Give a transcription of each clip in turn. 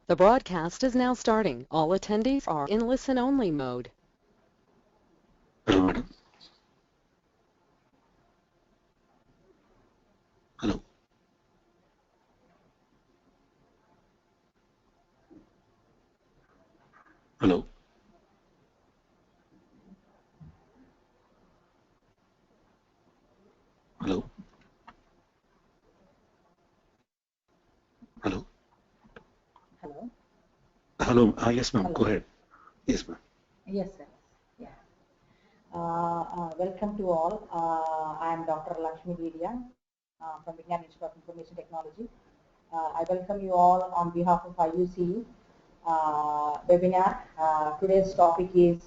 The broadcast is now starting. All attendees are in listen-only mode. Hello, madam. Hello. Hello. Hello. Hello. Hello. Hello. Yes, ma'am. Hello. Go ahead. Yes, ma'am. Yes, sir. Yeah. Welcome to all. I am Dr. Lakshmi Vidya from Vignan Institute of Information Technology. I welcome you all on behalf of IUC webinar. Today's topic is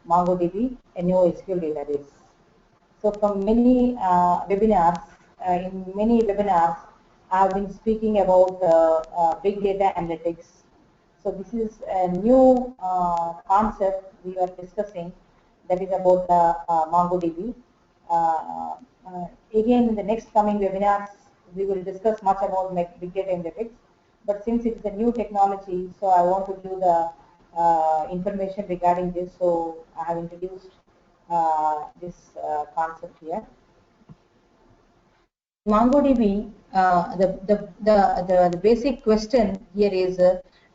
MongoDB, a NoSQL database. So from many webinars, in many webinars, I have been speaking about big data analytics. So this is a new concept we are discussing, that is about MongoDB. Again, in the next coming webinars, we will discuss much about big data analytics. But since it is a new technology, so I want to give the information regarding this. So I have introduced this concept here. MongoDB, the basic question here is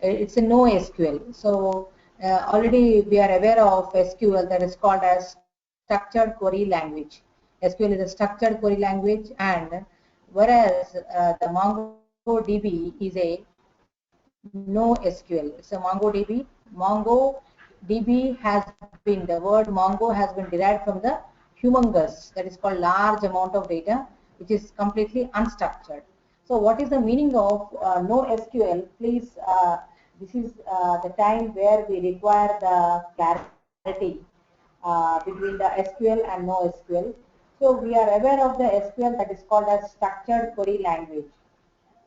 it's a NoSQL. So already we are aware of SQL, that is called as structured query language. SQL is a structured query language, and whereas the MongoDB is a NoSQL. So MongoDB has been, the word Mongo has been derived from the humongous, that is called large amount of data, which is completely unstructured. So what is the meaning of NoSQL? Please, this is the time where we require the clarity between the SQL and NoSQL. So we are aware of the SQL, that is called as structured query language.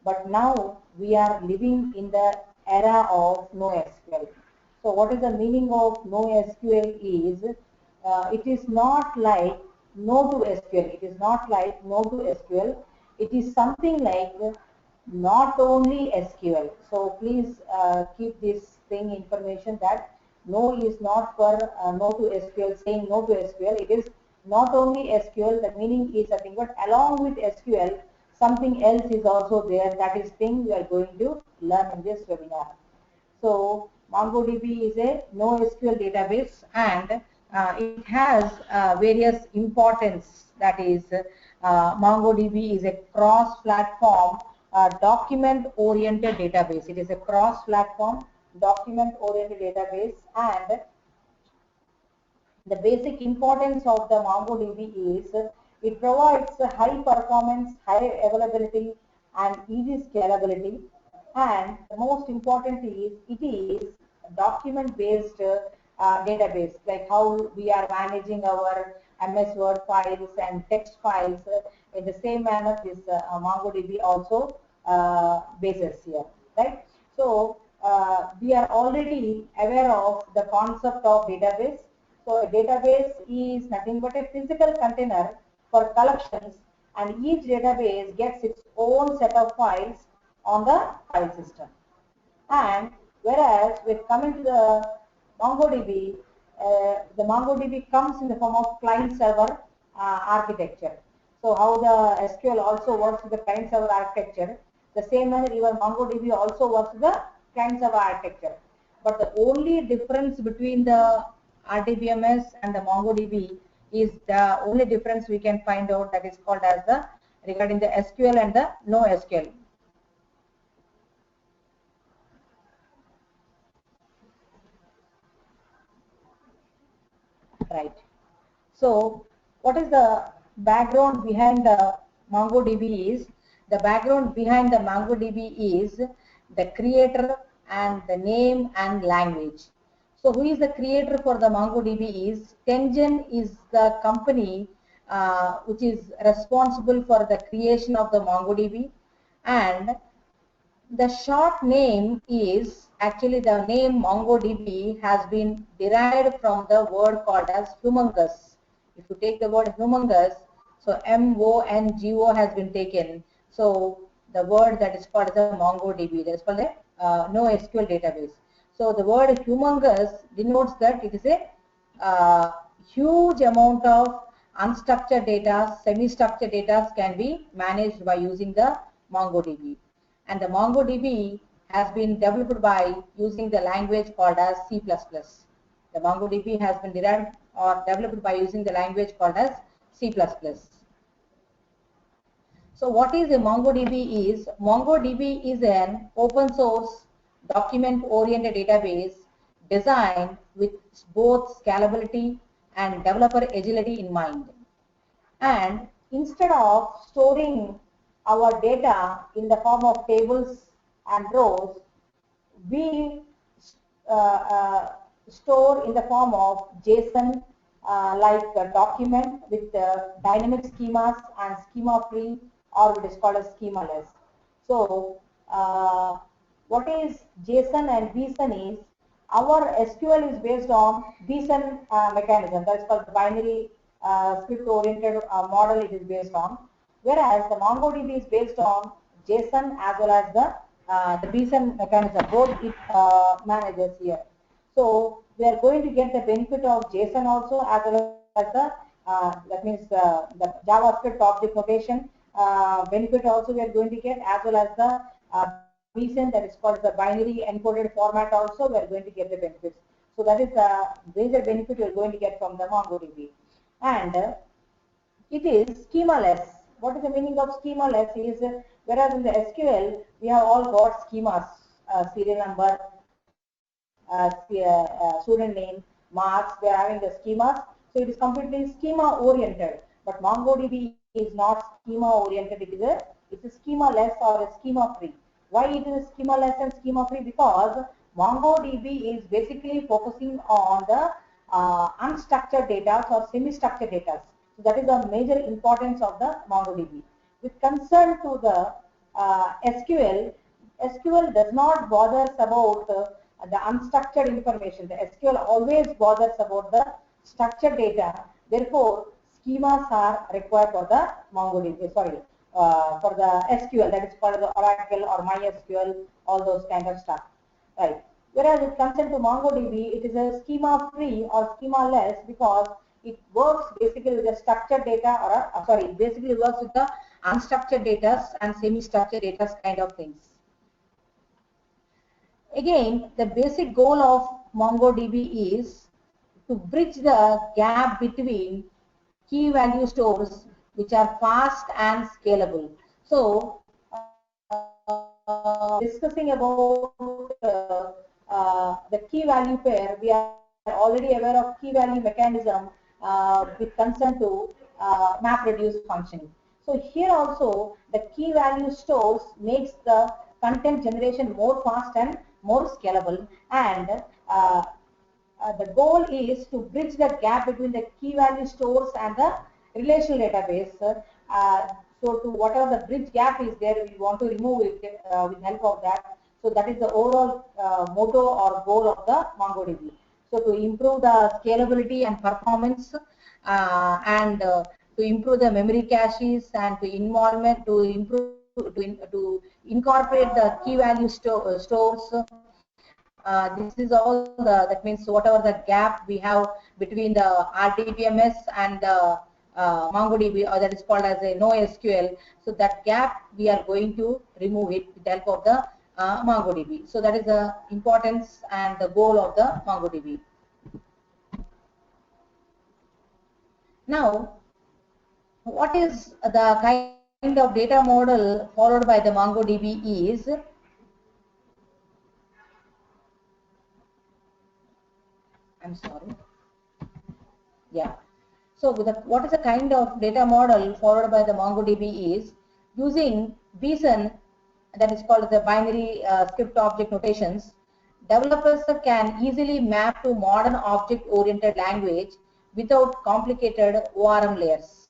But now we are living in the era of NoSQL. So what is the meaning of NoSQL is, it is not like no to SQL. It is not like no to SQL. It is something like not only SQL. So please keep this thing information that no is not for no to SQL, saying no to SQL. It is not only SQL, the meaning is nothing but along with SQL, something else is also there. That is thing we are going to learn in this webinar. So MongoDB is a NoSQL database, and it has various importance. That is, MongoDB is a cross-platform document-oriented database. It is a cross-platform document-oriented database, and the basic importance of the MongoDB is it provides high performance, high availability, and easy scalability. And the most important is it is document-based database, like how we are managing our MS Word files and text files. In the same manner, this MongoDB also bases here, right? So we are already aware of the concept of database. So a database is nothing but a physical container for collections, and each database gets its own set of files on the file system. And whereas with coming to the MongoDB comes in the form of client-server architecture. So how the SQL also works with the client-server architecture, the same manner even MongoDB also works with the client-server architecture. But the only difference between the RDBMS and the MongoDB is the only difference we can find out, that is called as the regarding the SQL and the NoSQL. Right. So what is the background behind the MongoDB is, the background behind the MongoDB is the creator and the name and language. So who is the creator for the MongoDB is Tengen is the company which is responsible for the creation of the MongoDB, and the short name is actually the name MongoDB has been derived from the word called as humongous. If you take the word humongous, so MONGO has been taken. So the word that is called the MongoDB, that is called the NoSQL database. So the word humongous denotes that it is a huge amount of unstructured data, semi-structured data can be managed by using the MongoDB. And the MongoDB has been developed by using the language called as C++. The MongoDB has been derived or developed by using the language called as C++. So what is a MongoDB is? MongoDB is an open source document-oriented database designed with both scalability and developer agility in mind. And instead of storing our data in the form of tables and rows, we store in the form of JSON like a document with dynamic schemas and schema-free, or what is called as schemaless. So what is JSON and BSON is, our SQL is based on BSON mechanism, that is called binary script-oriented model it is based on, whereas the MongoDB is based on JSON as well as the BSON mechanism, both it manages here. So we are going to get the benefit of JSON also as well as the that means the JavaScript object notation benefit also we are going to get, as well as the BSON, that is called the binary encoded format also we are going to get the benefits. So that is the major benefit you are going to get from the MongoDB. And it is schemaless. What is the meaning of schemaless is, whereas in the SQL we have all got schemas, serial number, student name, marks, we are having the schemas. So it is completely schema oriented, but MongoDB is not schema oriented. It's a schemaless or a schema free. Why it is schemaless and schema free? Because MongoDB is basically focusing on the unstructured data or semi-structured data. So that is the major importance of the MongoDB. With concern to the SQL does not bother about the unstructured information. The SQL always bothers about the structured data. Therefore, schemas are required for the MongoDB. For the SQL, that is called the Oracle or MySQL, all those kind of stuff, right? Whereas with concern to MongoDB, it is a schema free or schema less, because it works basically with the structured data, or it basically works with the unstructured data and semi-structured data kind of things. Again, the basic goal of MongoDB is to bridge the gap between key value stores which are fast and scalable. So, discussing about the key value pair, we are already aware of key value mechanism with concern to MapReduce function. So here also the key value stores makes the content generation more fast and more scalable, and the goal is to bridge the gap between the key value stores and the relational database. So to whatever the bridge gap is there, we want to remove it with help of that. So that is the overall motto or goal of the MongoDB. So to improve the scalability and performance, and to improve the memory caches, and to involvement, to improve to incorporate the key value stores. This is all that means whatever the gap we have between the RDBMS and the MongoDB, or that is called as a NoSQL. So that gap we are going to remove it with the help of the MongoDB. So that is the importance and the goal of the MongoDB. Now, what is the kind of data model followed by the MongoDB is, I'm sorry. Yeah. So what is the kind of data model followed by the MongoDB is, using BSON, that is called the binary script object notations, developers can easily map to modern object oriented language without complicated ORM layers.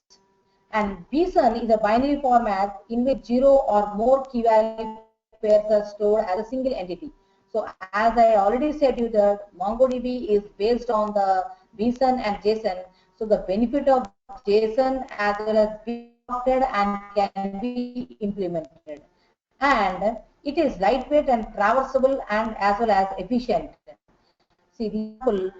And BSON is a binary format in which 0 or more key value pairs are stored as a single entity. So as I already said you that MongoDB is based on the BSON and JSON. So the benefit of JSON as well as be adopted and can be implemented. And It is lightweight and traversable and as well as efficient. See the example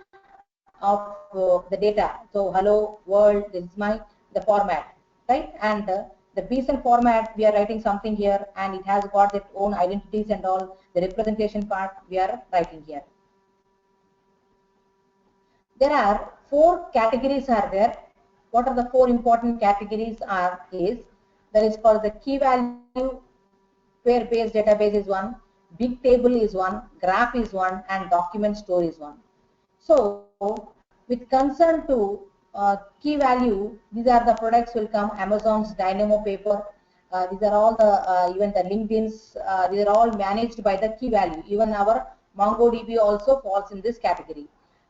of the data. So hello world, this is the format, right? And the BSON format, we are writing something here, and it has got its own identities and all. The representation part we are writing here. There are 4 categories are there. What are the 4 important categories is that is called the key value pair based database is one, big table is one, graph is one, and document store is one. So with concern to key value, these are the products will come Amazon's Dynamo paper. These are all the even the LinkedIn's. These are all managed by the key value. Even our MongoDB also falls in this category.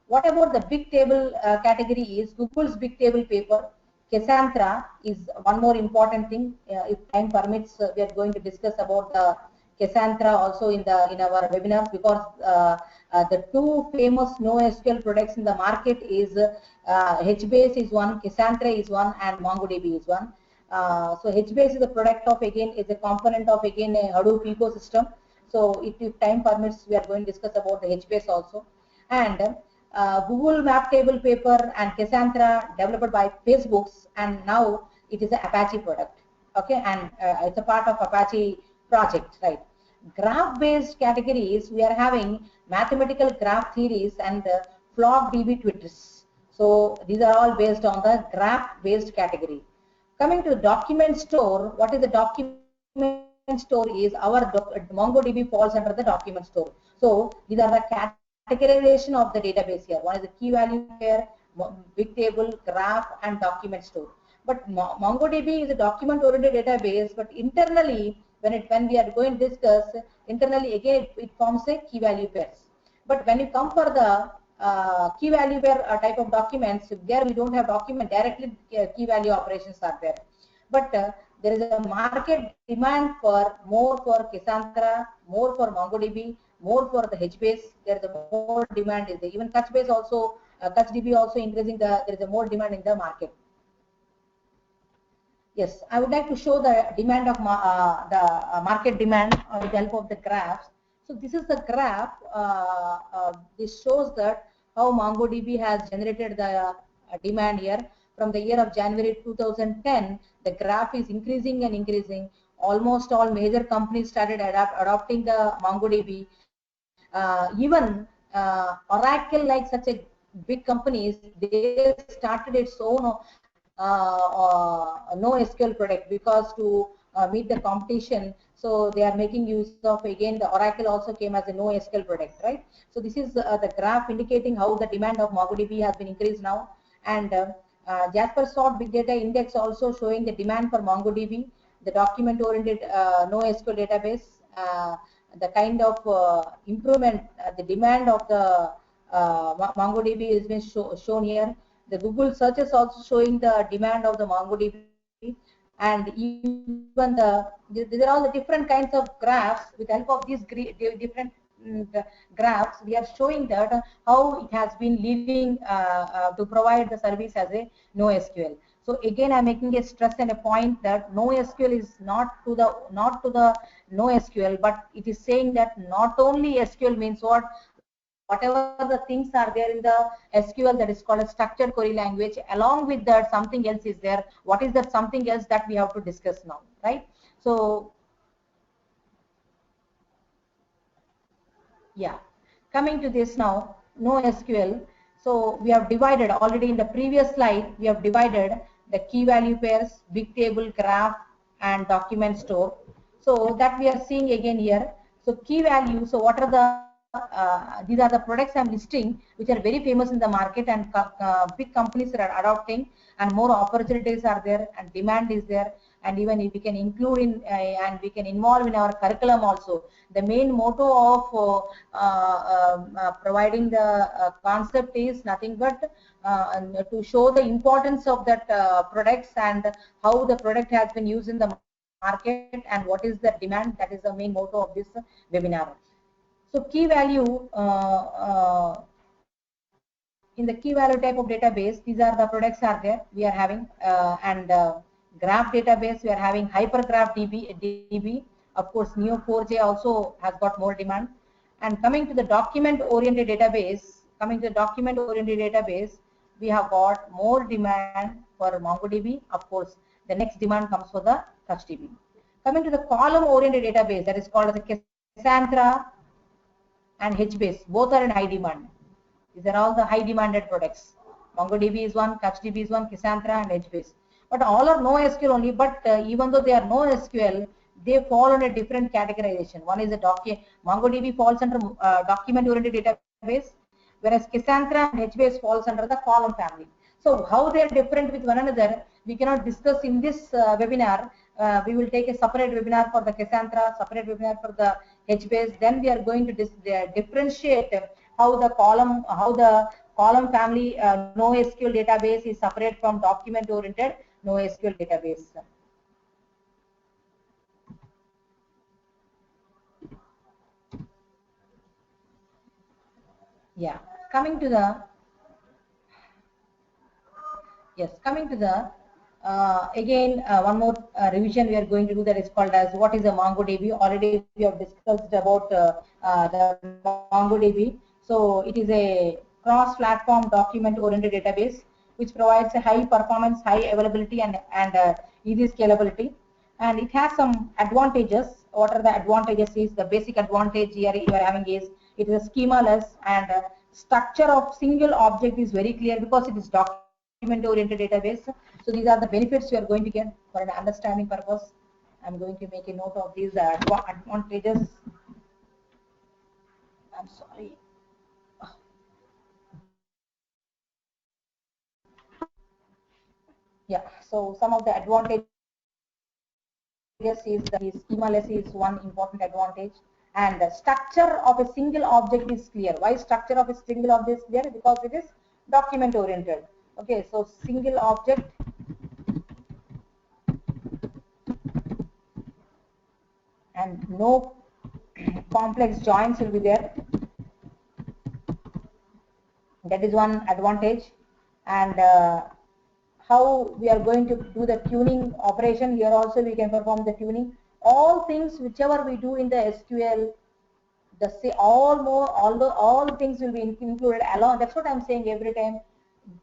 What about the big table category is Google's big table paper. Cassandra is one more important thing. If time permits, we are going to discuss about the Cassandra also in our webinars, because the 2 famous NoSQL products in the market is HBase is one, Cassandra is one, and MongoDB is one. So HBase is a product of is a component of a Hadoop ecosystem. So if time permits, we are going to discuss about the HBase also. And Google Map Table paper and Cassandra developed by Facebook's, and now it is an Apache product. Okay, and it's a part of Apache project, right? Graph-based categories, we are having mathematical graph theories and FlogDB Twitters. So these are all based on the graph-based category. Coming to document store, what is the document store is our MongoDB falls under the document store. So these are the categorization of the database here. One is the key value pair, big table, graph, and document store. But MongoDB is a document-oriented database, but internally, when we are going to discuss, internally again it forms a key value pairs. But when you come for the key value pair type of documents, there we don't have document directly. Key value operations are there, but there is a market demand for more for Cassandra, more for MongoDB, more for the HBase. There is a more demand is there. Even Couchbase also, CouchDB also increasing. There is a more demand in the market. Yes, I would like to show the demand of market demand with the help of the graphs. So this is the graph. This shows that how MongoDB has generated the demand here. From the year of January 2010, the graph is increasing and increasing. Almost all major companies started adopting the MongoDB. Even Oracle, like such a big companies, they started its own NoSQL product, because to meet the competition, so they are making use of, again, the Oracle also came as a NoSQL product, right? So this is the graph indicating how the demand of MongoDB has been increased now. And Jaspersoft Big Data Index also showing the demand for MongoDB, the document-oriented NoSQL database, the kind of improvement, the demand of the MongoDB has been shown here. The Google searches also showing the demand of the MongoDB, and even these are all the different kinds of graphs. With the help of these different graphs, we are showing that how it has been leading to provide the service as a NoSQL. So again, I'm making a stress and a point that NoSQL is not to the NoSQL, but it is saying that not only SQL means what. Whatever the things are there in the SQL, that is called a structured query language, along with that something else is there. What is that something else that we have to discuss now, right? So yeah, coming to this now, NoSQL. So we have divided already in the previous slide, we have divided the key value pairs, big table, graph, and document store. So that we are seeing again here. So key value, so what are the these are the products I'm listing, which are very famous in the market, and big companies are adopting, and more opportunities are there, and demand is there, and even if we can include in and we can involve in our curriculum also. The main motto of providing the concept is nothing but to show the importance of that products and how the product has been used in the market and what is the demand. That is the main motto of this webinar. So key value, in the key value type of database, these are the products are there. We are having and graph database, we are having HyperGraph DB, Of course, Neo4j also has got more demand. And coming to the document-oriented database, we have got more demand for MongoDB. Of course, the next demand comes for the TouchDB. Coming to the column-oriented database, that is called as the Cassandra and HBase, both are in high demand. These are all the high demanded products. MongoDB is one, TouchDB is one, Cassandra and HBase. But all are NoSQL only, but even though they are NoSQL, they fall under different categorization. One is a MongoDB falls under document-oriented database, whereas Cassandra and HBase falls under the column family. So how they are different with one another, we cannot discuss in this webinar. We will take a separate webinar for the Cassandra, separate webinar for the HBase. Then we are going to differentiate how the column family NoSQL database is separate from document-oriented NoSQL database. Yeah, coming to the again one more revision we are going to do, that is called as what is a MongoDB. Already we have discussed about the MongoDB. So it is a cross-platform document-oriented database which provides a high performance, high availability, and easy scalability. And it has some advantages. What are the advantages? Is the basic advantage here you are having is it is a schema-less, and structure of single object is very clear because it is document-oriented database. So these are the benefits you are going to get for an understanding purpose. I'm going to make a note of these advantages. I'm sorry. Yeah, so some of the advantages is that schema-less is one important advantage, and the structure of a single object is clear. Why structure of a single object is clear? Because it is document-oriented. Okay, so single object and no complex joins will be there. That is one advantage. And how we are going to do the tuning operation, here also we can perform the tuning. All things whichever we do in the SQL, all things will be included along. That's what I'm saying every time.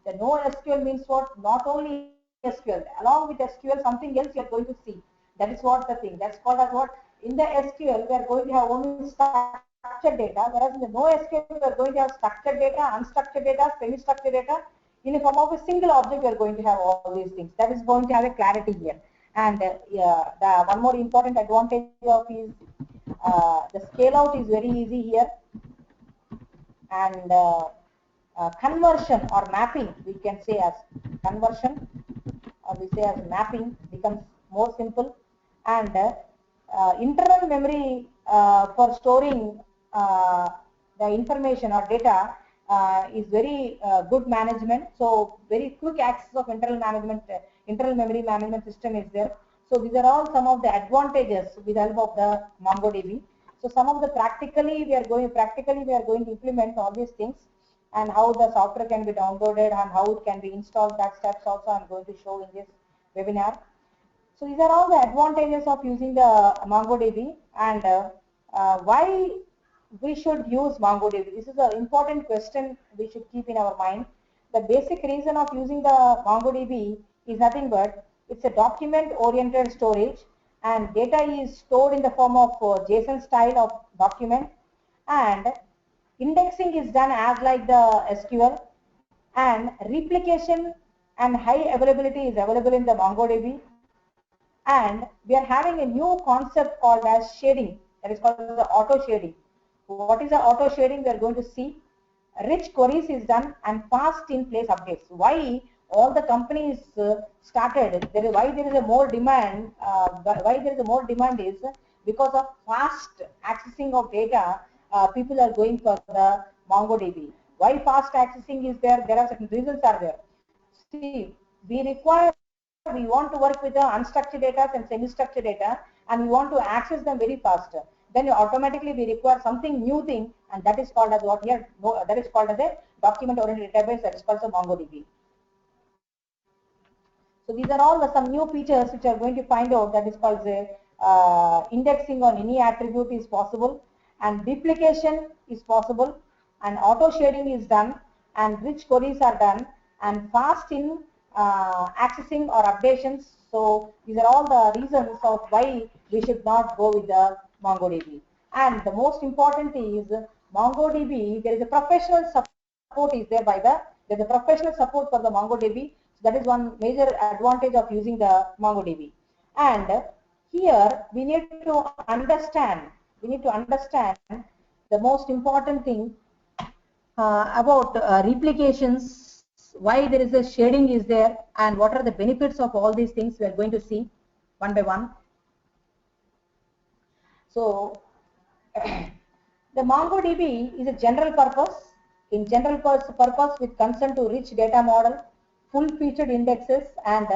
The NoSQL means what? Not only SQL, along with SQL something else you are going to see. That is what the thing. That's called as what? In the SQL we are going to have only structured data, whereas in the NoSQL we are going to have structured data, unstructured data, semi-structured data. In the form of a single object we are going to have all these things. That is going to have a clarity here. And the one more important advantage of is the scale out is very easy here, and conversion or mapping, we can say as conversion or we say as mapping, becomes more simple. And internal memory for storing the information or data is very good management. So very quick access of internal memory management system is there. So these are all some of the advantages with the help of the MongoDB. So some of the practically we are going to implement all these things, and how the software can be downloaded and how it can be installed. That steps also I'm going to show in this webinar. So these are all the advantages of using the MongoDB, and why we should use MongoDB. This is an important question we should keep in our mind. The basic reason of using the MongoDB is nothing but it's a document-oriented storage, and data is stored in the form of JSON style of document, and indexing is done as like the SQL, and replication and high availability is available in the MongoDB. And we are having a new concept called as shading, that is called the auto shading. What is the auto shading? We are going to see. Rich queries is done and fast in place updates. Why all the companies started? Why there is a more demand? Why there is a more demand is because of fast accessing of data. People are going for the MongoDB. Why fast accessing is there? There are certain reasons are there. See, we want to work with the unstructured data and semi-structured data, and we want to access them very fast. Then automatically we require something new thing, and that is called as what here? That is called as a document-oriented database. That is called as MongoDB. So these are all some new features which are going to find out. That is called indexing on any attribute is possible, and duplication is possible, and auto shading is done, and rich queries are done, and fast in accessing or updations. So these are all the reasons of why we should not go with the MongoDB. And the most important is MongoDB, there is a professional support is there there's a professional support for the MongoDB. So that is one major advantage of using the MongoDB. And here we need to understand the most important thing about replications, why there is a shading is there, and what are the benefits of all these things. We are going to see one by one. So the MongoDB is a general purpose with concern to rich data model, full featured indexes, and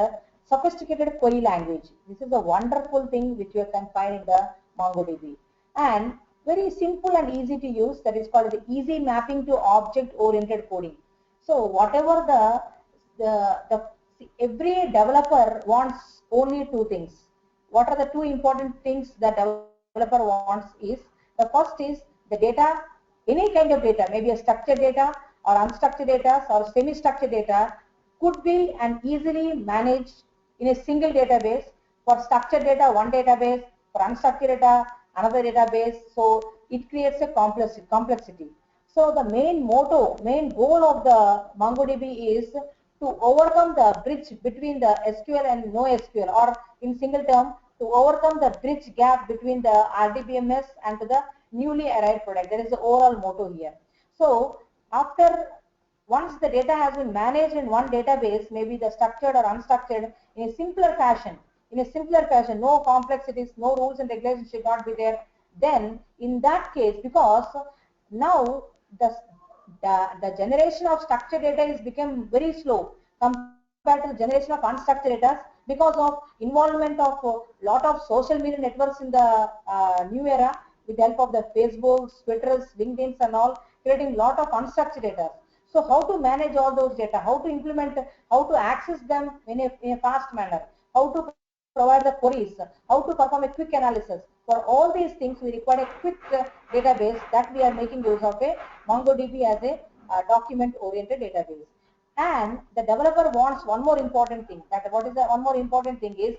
sophisticated query language. This is a wonderful thing which you can find in the MongoDB, and very simple and easy to use. That is called the easy mapping to object oriented coding. So whatever every developer wants only two things. What are the two important things that developer wants is, the first is the data, any kind of data, maybe a structured data or unstructured data or semi-structured data, could be and easily managed in a single database. For structured data, one database; for unstructured data, another database. So it creates a complexity. So the main goal of the MongoDB is to overcome the bridge between the SQL and NoSQL, or in single term, to overcome the bridge gap between the RDBMS and to the newly arrived product. That is the overall motto here. So once the data has been managed in one database, maybe the structured or unstructured, in a simpler fashion, no complexities, no rules and regulations should not be there. Then in that case, because now the generation of structured data is become very slow compared to the generation of unstructured data, because of involvement of a lot of social media networks in the new era, with the help of the Facebooks, Twitters, LinkedIn's and all, creating a lot of unstructured data. So how to manage all those data, how to implement, how to access them in a fast manner, how to provide the queries, how to perform a quick analysis. For all these things, we require a quick database, that we are making use of a MongoDB as a document-oriented database. And the developer wants one more important thing. What is the one more important thing is,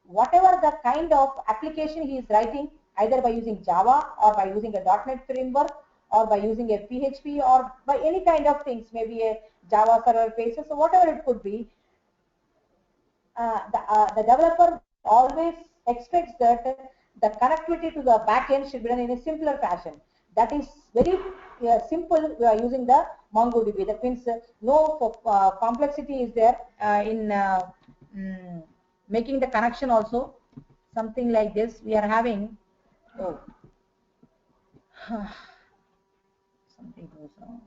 whatever the kind of application he is writing, either by using Java or by using a .NET framework or by using a PHP or by any kind of things, maybe a Java server pages, so whatever it could be, the developer always expects that the connectivity to the backend should be done in a simpler fashion. That is very simple. We are using the MongoDB. That means no complexity is there in making the connection also. Something like this we are having. Oh, something goes on.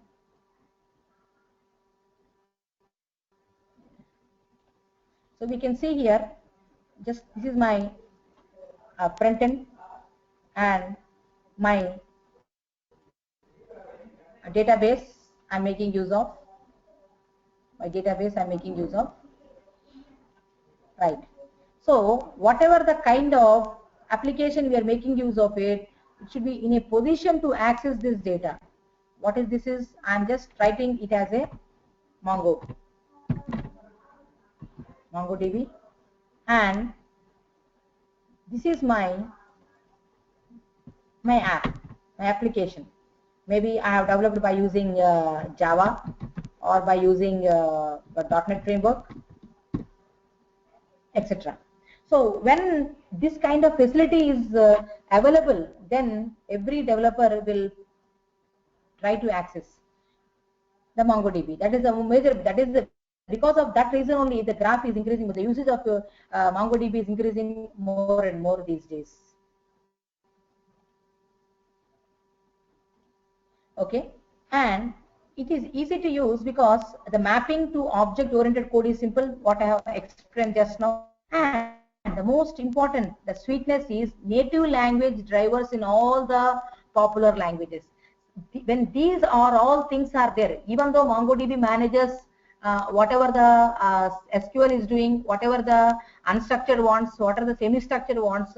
So we can see here, just this is my front end and my database I'm making use of. Right. So whatever the kind of application we are making use of it should be in a position to access this data. What is this is, I'm just writing it as a MongoDB, and this is my app, my application. Maybe I have developed by using Java or by using .NET framework, etc. So when this kind of facility is available, then every developer will try to access the MongoDB. That is a major. Because of that reason only the graph is increasing. The usage of MongoDB is increasing more and more these days. Okay, and it is easy to use because the mapping to object-oriented code is simple. What I have explained just now. And the most important, the sweetness is native language drivers in all the popular languages. When these are all things are there, even though MongoDB manages whatever the SQL is doing, whatever the unstructured wants, what are the semi-structured wants.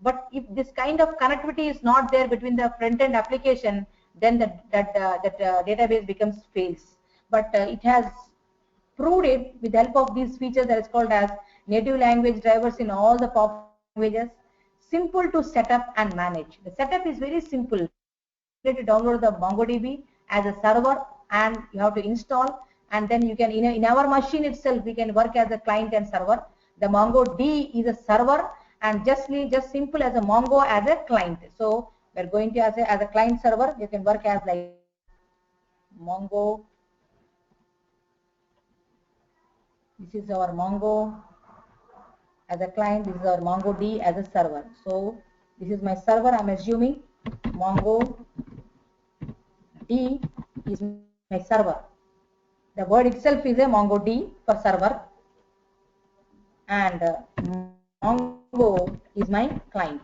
But if this kind of connectivity is not there between the front-end application, then that database becomes fails. But it has proved it with the help of these features that is called as native language drivers in all the pop languages. Simple to set up and manage. The setup is very simple. You need to download the MongoDB as a server, and you have to install, and then you can, in our machine itself, we can work as a client and server. The MongoD is a server, and just simple as a Mongo as a client. So we're going to as a client server, you can work as like Mongo. This is our Mongo as a client, this is our MongoD as a server. So this is my server, I'm assuming MongoD is my server. The word itself is a MongoD for server, and Mongo is my client,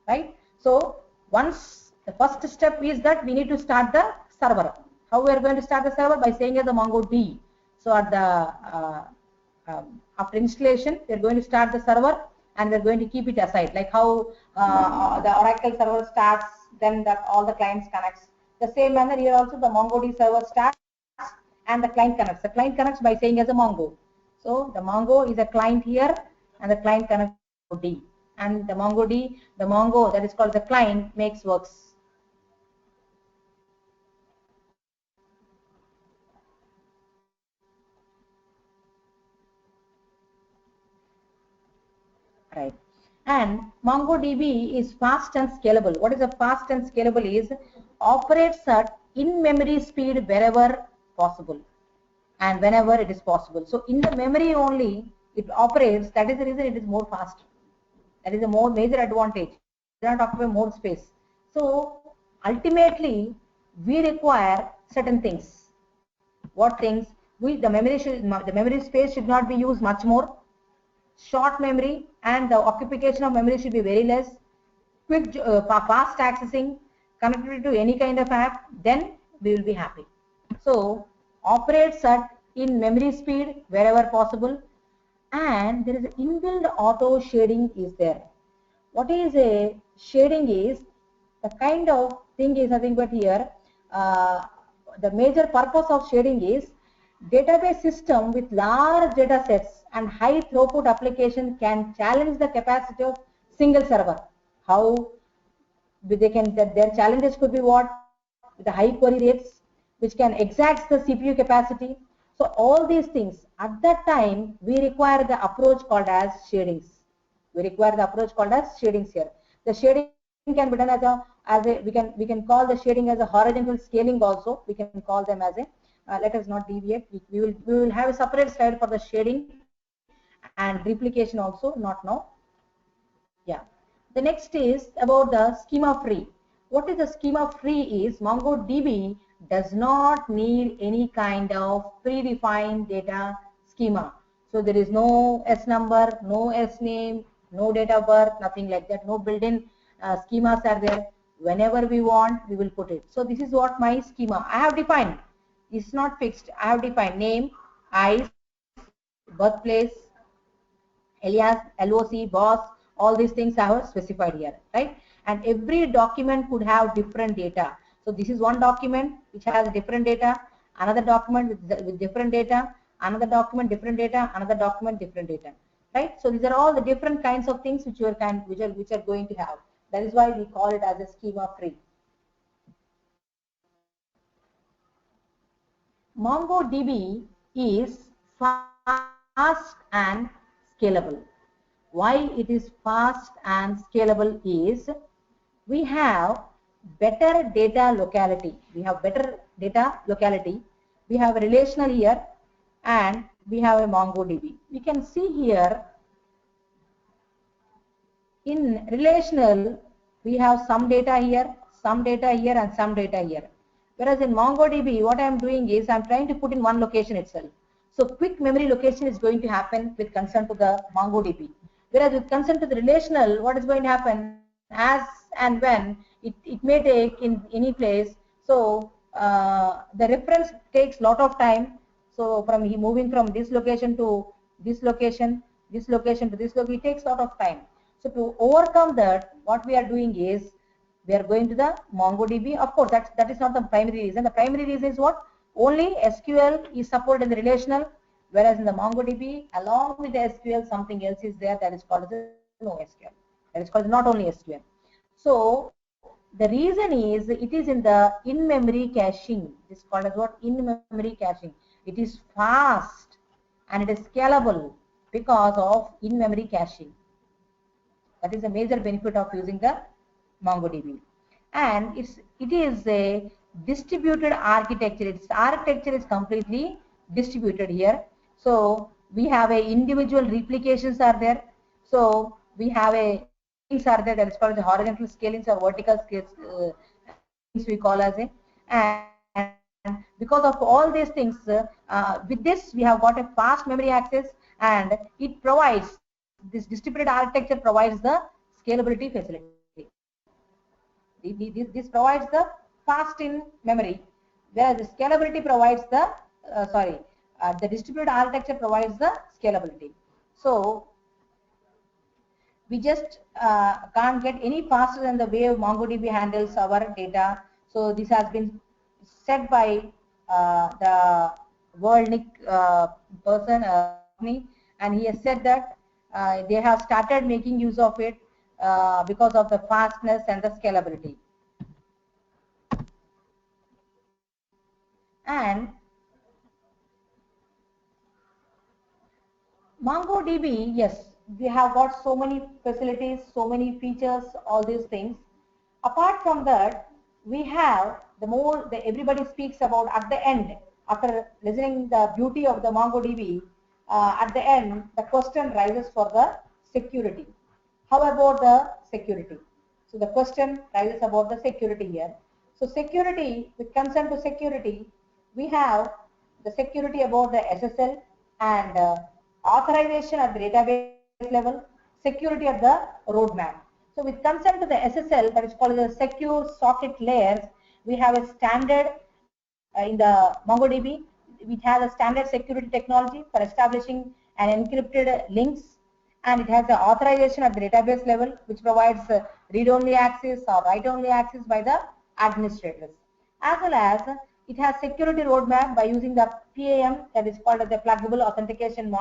right? So once the first step is that we need to start the server. How we are going to start the server? By saying as a MongoD. So at the after installation, we are going to start the server, and we are going to keep it aside, like how the Oracle server starts, then all the clients connects. The same manner here also the MongoD server starts and the client connects. The client connects by saying as a Mongo. So the Mongo is a client here, and the client connects to D, and the MongoD, the Mongo that is called the client makes works. Right. And MongoDB is fast and scalable. What is a fast and scalable is operates at in-memory speed wherever possible and whenever it is possible. So in the memory only it operates. That is the reason it is more fast. That is a more major advantage. We are not talking about more space. So ultimately we require certain things. What things? The memory space should not be used much more. Short memory, and the occupation of memory should be very less. Quick, fast accessing, connectivity to any kind of app, then we will be happy. So operates at in memory speed wherever possible, and there is inbuilt auto shading is there. What is a shading is the kind of thing is nothing but here the major purpose of shading is database system with large data sets and high throughput application can challenge the capacity of single server. How they can, their challenges could be what? The high query rates, which can exact the CPU capacity. So all these things, at that time we require the approach called as shadings. We require the approach called as shadings here. The shading can be done as a we can call the shading as a horizontal scaling also. We can call them as a let us not deviate. We will have a separate slide for the shading and replication also, not now. Yeah. The next is about the schema free. What is the schema free is MongoDB does not need any kind of predefined data schema. So there is no S number, no S name, no date of birth, nothing like that. No built-in schemas are there. Whenever we want, we will put it. So this is what my schema I have defined. It's not fixed. I have defined name, eyes, birthplace, alias, LOC, boss, all these things I have specified here, right? And every document could have different data. So this is one document which has different data, another document with different data, another document different data, another document different data, right? So these are all the different kinds of things which are going to have. That is why we call it as a schema free. MongoDB is fast and scalable. Why it is fast and scalable is we have better data locality. We have better data locality. We have a relational here, and we have a MongoDB. We can see here in relational we have some data here, some data here, and some data here. Whereas in MongoDB, what I am doing is I am trying to put in one location itself. So quick memory location is going to happen with concern to the MongoDB. Whereas with concern to the relational, what is going to happen as and when it may take in any place. So the reference takes lot of time. So from he moving from this location to this location, this location to this location, it takes a lot of time. So to overcome that, what we are doing is we are going to the MongoDB. Of course, that is not the primary reason. The primary reason is what? Only SQL is supported in the relational, whereas in the MongoDB, along with the SQL, something else is there that is called the NoSQL. That is called not only SQL. So the reason is it is in the in-memory caching. It is called as what? In-memory caching. It is fast and it is scalable because of in-memory caching. That is a major benefit of using the MongoDB. And it is a distributed architecture. Its architecture is completely distributed here. So we have a individual replications are there. So we have a things are there that is called the horizontal scalings or vertical scales we call as a, and because of all these things with this we have got a fast memory access, and it provides, this distributed architecture provides the scalability facility. This provides the fast in memory, whereas the scalability provides the the distributed architecture provides the scalability. So we just can't get any faster than the way MongoDB handles our data. So this has been said by the Worldnik person, and he has said that they have started making use of it because of the fastness and the scalability. And MongoDB, yes, we have got so many facilities, so many features, all these things. Apart from that, we have everybody speaks about at the end, after listening the beauty of the MongoDB, at the end, the question rises for the security. How about the security? So the question rises about the security here. So security, with concern to security, we have the security about the SSL and authorization at the database level, security at the roadmap. So with concern to the SSL, that is called the secure socket layers, we have a standard in the MongoDB, which has a standard security technology for establishing an encrypted links, and it has the authorization at the database level, which provides read-only access or write-only access by the administrators, as well as it has security roadmap by using the PAM, that is called as the pluggable authentication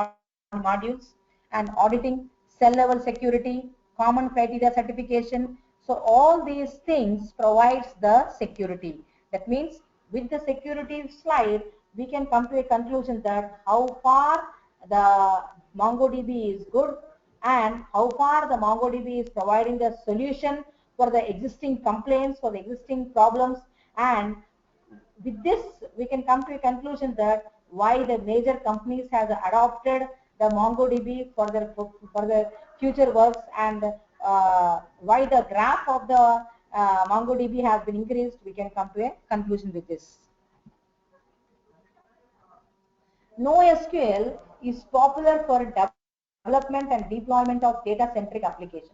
modules, and auditing, cell level security, common criteria certification. So all these things provides the security. That means with the security slide, we can come to a conclusion that how far the MongoDB is good and how far the MongoDB is providing the solution for the existing complaints, for the existing problems, and with this we can come to a conclusion that why the major companies have adopted the MongoDB for their future works, and why the graph of the MongoDB has been increased. We can come to a conclusion with this. NoSQL is popular for development and deployment of data-centric applications.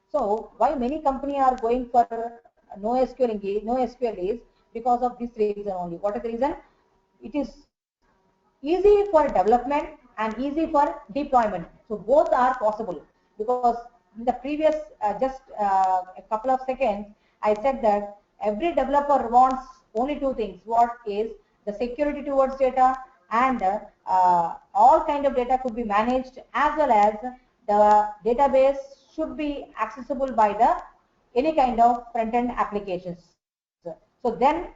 So why many companies are going for NoSQL is because of this reason only. What is the reason? It is easy for development and easy for deployment. So both are possible, because in the previous just a couple of seconds I said that every developer wants only two things. What is the security towards data, and all kind of data could be managed, as well as the database should be accessible by the any kind of front-end applications. So then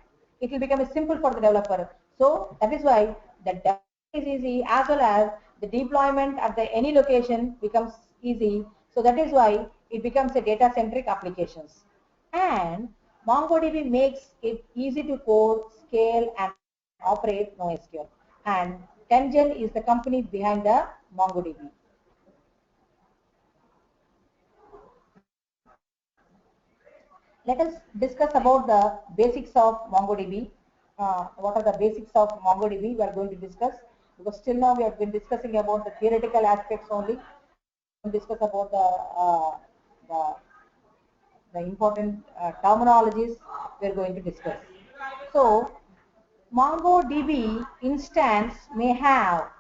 it will become simple for the developer. So that is why the development is easy, as well as the deployment at the any location becomes easy. So that is why it becomes a data-centric applications. And MongoDB makes it easy to code, scale, and operate NoSQL. And Tengen is the company behind the MongoDB. Let us discuss about the basics of MongoDB. What are the basics of MongoDB we are going to discuss, because till now we have been discussing about the theoretical aspects only. We will discuss about the important terminologies we are going to discuss. So MongoDB instance may have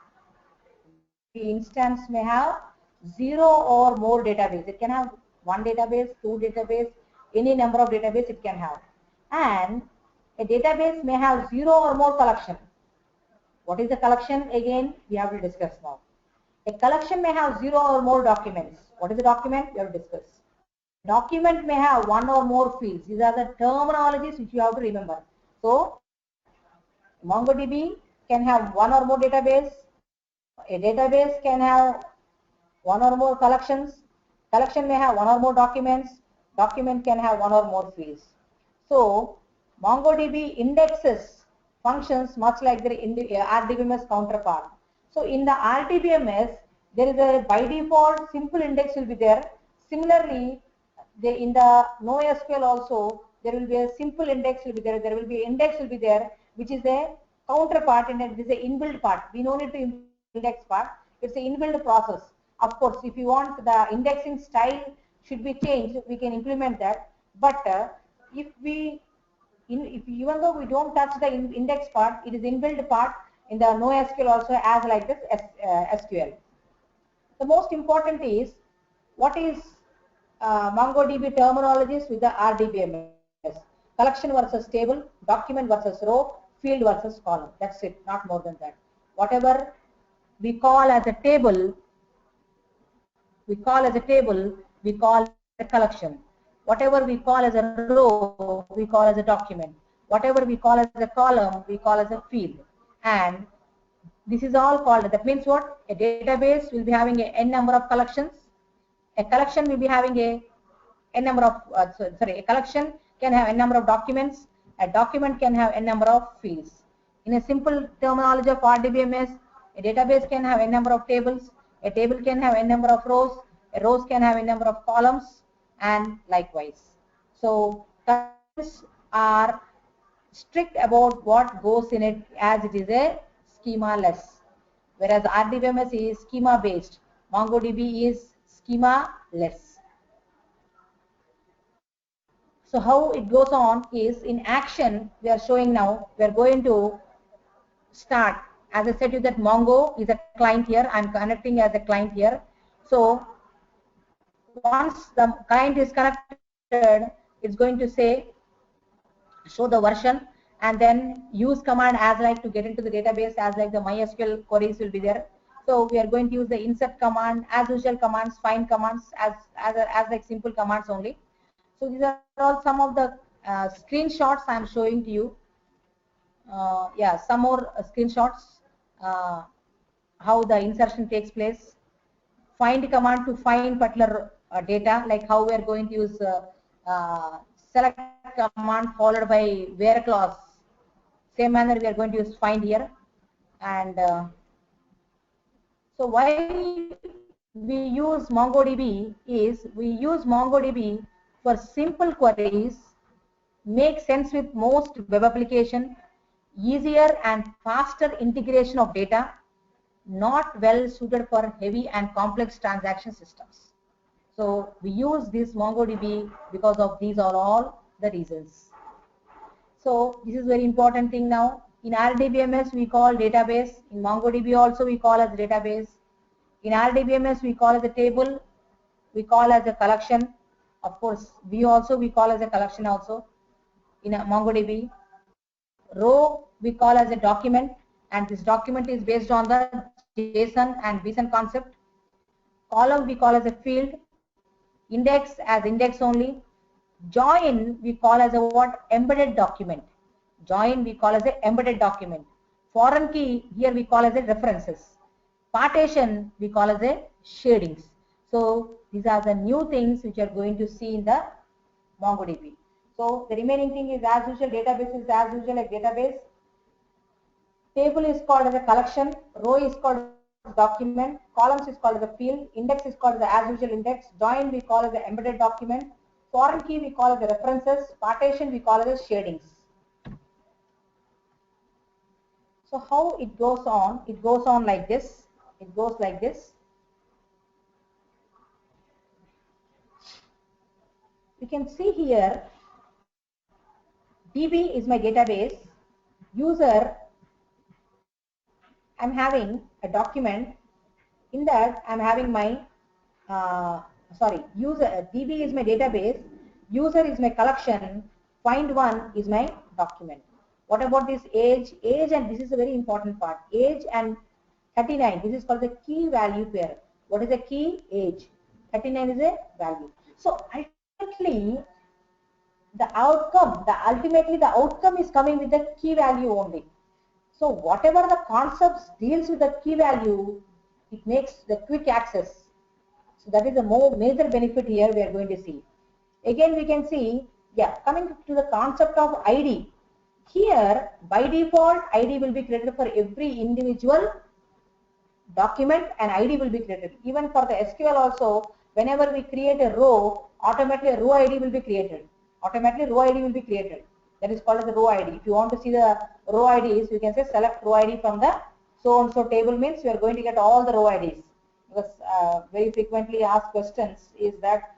zero or more database. It can have one database, two database, any number of database it can have. And a database may have zero or more collection. What is the collection? Again, we have to discuss now. A collection may have zero or more documents. What is the document? We have to discuss. A document may have one or more fields. These are the terminologies which you have to remember. So, MongoDB can have one or more database. A database can have one or more collections. Collection may have one or more documents. Document can have one or more fields. So, MongoDB indexes functions much like the RDBMS counterpart. So, in the RDBMS, there is a by default simple index will be there. Similarly, in the NoSQL also, there will be a simple index will be there. There will be index will be there, which is a counterpart and it is a inbuilt part. We don't need to index part. It's an inbuilt process. Of course, if you want the indexing style should be changed, we can implement that. But even though we don't touch the index part, it is inbuilt part in the NoSQL also as like this SQL. The most important is what is MongoDB terminologies with the RDBMS. Collection versus table, document versus row, field versus column. That's it, not more than that. Whatever we call as a table, we call a collection. Whatever we call as a row, we call as a document. Whatever we call as a column, we call as a field. And this is all called, that means what? A database will be having a n number of collections. A collection will be having a n number of, a collection can have n number of documents. A document can have n number of fields. In a simple terminology of RDBMS, a database can have n number of tables. A table can have n number of rows. A rows can have n number of columns, and likewise. So, collections are strict about what goes in it, as it is a schema-less. Whereas RDBMS is schema-based. MongoDB is schema-less. So how it goes on is in action we are showing now. We are going to start. As I said to you that Mongo is a client here. I am connecting as a client here. So once the client is connected, it's going to say show the version and then use command as like to get into the database, as like the MySQL queries will be there. So we are going to use the insert command, as usual commands, find commands, as like simple commands only. So these are all some of the screenshots I am showing to you. Yeah, some more screenshots. How the insertion takes place. Find command to find particular data, like how we are going to use select command followed by where clause. Same manner we are going to use find here. And so why we use MongoDB is we use MongoDB for simple queries, make sense with most web application, easier and faster integration of data, not well suited for heavy and complex transaction systems. So we use this MongoDB because of these are all the reasons. So this is very important thing now. In RDBMS we call database. In MongoDB also we call as database. In RDBMS we call as a table. We call as a collection. Of course, we call as a collection also. In a MongoDB. Row we call as a document, and this document is based on the JSON and BSON concept. Column we call as a field. Index as index only. Join we call as a what? Embedded document. Join we call as a embedded document. Foreign key here we call as a references. Partition we call as a shadings. So these are the new things which are going to see in the MongoDB. So the remaining thing is as usual, database is as usual like database. Table is called as a collection. Row is called as document. Columns is called as a field. Index is called as usual index. Join we call as the embedded document. Foreign key we call as the references. Partition we call as shadings. So how it goes on? It goes on like this. It goes like this. You can see here DB is my database. user, I'm having a document. In that, I'm having my user. DB is my database, user is my collection, find one is my document. What about this age? Age, and this is a very important part. Age and 39. This is called the key value pair. What is the key? Age. 39 is a value. So ultimately, ultimately the outcome is coming with the key value only. So whatever the concepts deals with the key value, it makes the quick access. So that is the major benefit here we are going to see. Again, we can see, coming to the concept of ID. Here, by default, ID will be created for every individual document, and ID will be created. Even for the SQL also, whenever we create a row, automatically a row ID will be created. That is called as the row ID. If you want to see the row IDs, you can say select row ID from the so and so table, means you are going to get all the row IDs. Because very frequently asked questions is that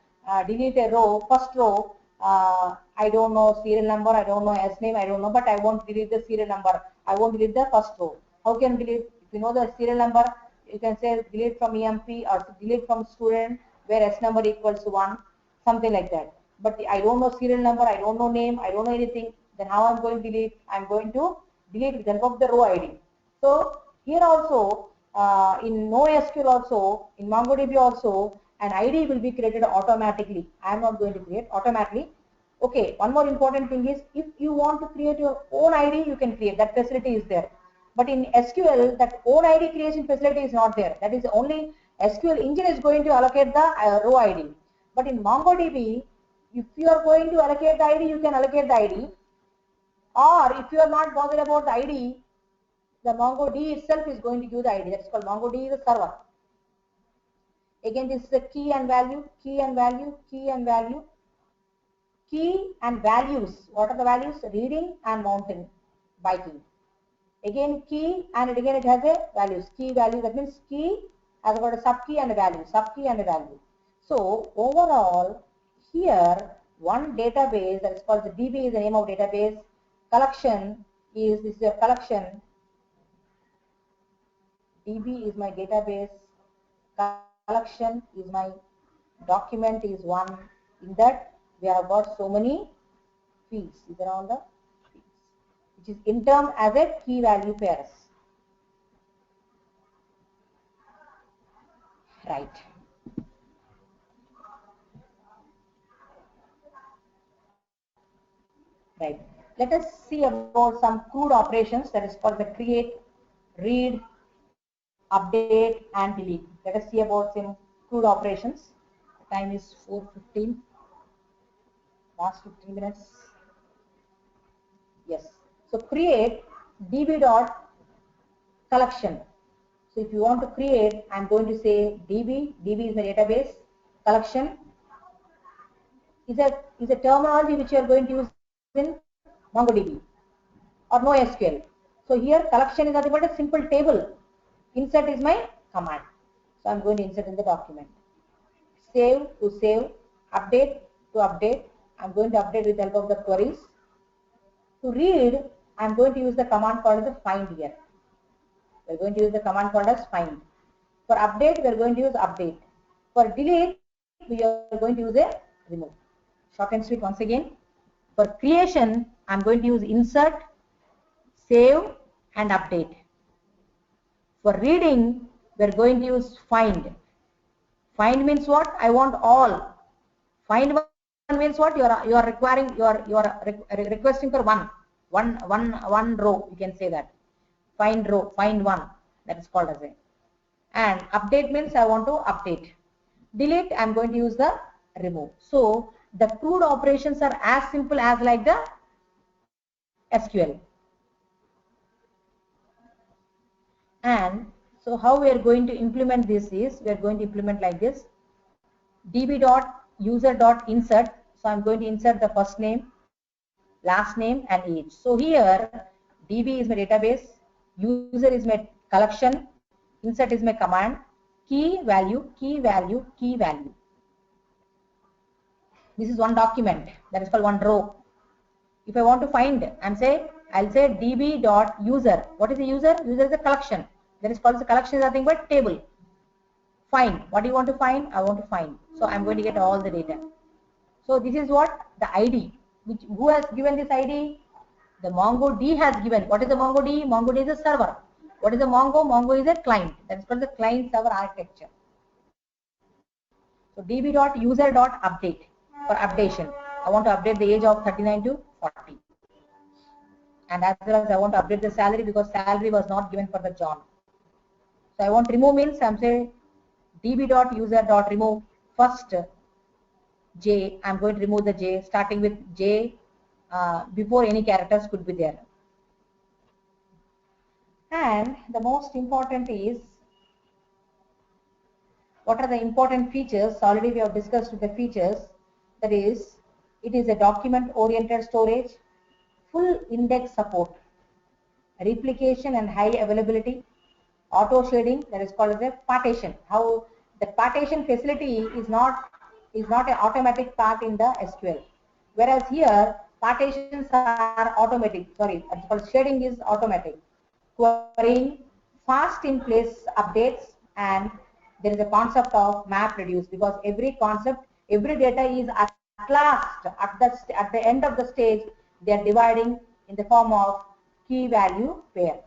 delete a row, first row, I don't know serial number, I don't know S name, I don't know, but I won't delete the serial number, I won't delete the first row. How can delete? If you know the serial number, you can say delete from EMP or delete from student where S number equals to 1, something like that. But I don't know serial number, I don't know name, I don't know anything, then how I'm going to delete? I'm going to delete with the help of the row ID. So here also, in NoSQL also, in MongoDB also, an ID will be created automatically. I am not going to create automatically. Okay, one more important thing is, if you want to create your own ID, you can create. That facility is there. But in SQL, that own ID creation facility is not there. That is only SQL engine is going to allocate the row ID. But in MongoDB, if you are going to allocate the ID, you can allocate the ID. Or if you are not bothered about the ID, the MongoD itself is going to give the ID. That's called MongoD is a server. Again, this is the key and value, key and value, key and value, key and values. What are the values? Reading and mountain biking. Again, key, and again it has a values. Key value, that means key has got a sub key and a value, sub key and a value. So overall, here one database that is called the DB is the name of database. Collection is, this is a collection. DB is my database, collection is my document is one. In that we have got so many fields. These are all the fields, which is in term as a key value pairs. Right. Right. Let us see about some crude operations, that is called the create, read, update and delete. Let us see about some crude operations. The time is 4:15. Last 15 minutes. Yes. So create db dot collection. So if you want to create, I'm going to say db is my database, collection is a terminology which you are going to use in MongoDB or NoSQL. So here collection is nothing but a simple table. Insert is my command. So I'm going to insert in the document. Save to save, update to update. I'm going to update with the help of the queries. To read, I'm going to use the command called the find here. We're going to use the command called as find. For update, we're going to use update. For delete, we are going to use a remove. Short and sweet once again. For creation, I'm going to use insert, save and update. For reading, we're going to use find. Find means what? I want all. Find one means what? You are requiring, you are requesting for one row. You can say that. Find row, find one. That is called as a. And update means I want to update. Delete, I'm going to use the remove. So the crude operations are as simple as like the SQL. And so how we are going to implement this is, we are going to implement like this. db.user.insert. So I'm going to insert the first name, last name and age. So here db is my database, user is my collection, insert is my command, key value, key value, key value. This is one document, that is called one row. If I want to find, I'm saying I'll say db.user. What is the user? User is a collection. That is called the collection is nothing but table. Find. What do you want to find? I want to find. So I'm going to get all the data. So this is what the ID. Which who has given this ID? The MongoD has given. What is the MongoD? MongoD is a server. What is the Mongo? Mongo is a client. That is called the client server architecture. So db.user.update for updation. I want to update the age of 39 to 40. And as well as I want to update the salary because salary was not given for the John. So I want to remove means I'm saying db.user.remove first J. I'm going to remove the J starting with J before any characters could be there. And the most important is what are the important features? Already we have discussed the features. That is, it is a document-oriented storage, full index support, replication and high availability, auto shading, that is called as a partition. How the partition facility is not an automatic part in the SQL, whereas here partitions are automatic. Sorry, it's called shading is automatic. Querying, fast in place updates, and there is a concept of map reduce because every concept, every data is at last at the end of the stage they are dividing in the form of key value pair.